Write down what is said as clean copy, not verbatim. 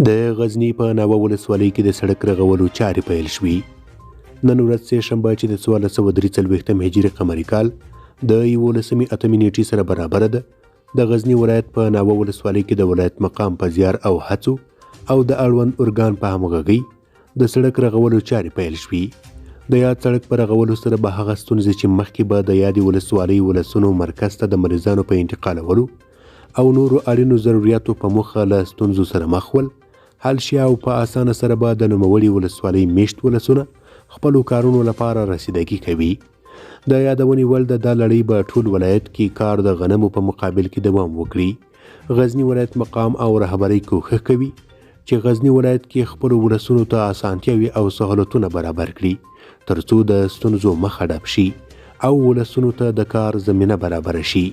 د غزني په ناوه ولسوالۍ کې د سړک رغولو چارې پیل شوې. نن ورځ سه شنبه چې د 1443 هجري قمري کال د 11 نیټې سره برابر ده، د غزني ولایت په ناوه ولسوالۍ کې د ولایت مقام په زیار او هڅو او د اړوند ارګان په همغږۍ د سړک رغولو چارې پیل شوې. د یاد سړک په رغولو سره به هغه ستونزې چې مخکې به د یادې ولسوالۍ ولسونو مرکز ته د مریضانو په انتقالولو او نورو اړینو ضرورتو په موخه له ستونزو سره مخ ول حل شي، او په اسانه سره به د نوموړي ولسوالۍ میشت ولسونه خپلو کارونو لپاره رسیدګي کوي. د یادونې وړ ده دا لړۍ به ټول ولایت کې کار د غنمو په مقابل کې دوام وکړي. غزني ولایت مقام او رهبرۍ کوښښ کوي چې غزني ولایت کې خپلو ولسونو ته اسانتیاوې او سهولتونه برابر کړي ترڅو د ستونزو مخه ډپ شي او ولسونو ته د کار زمینه برابره شي.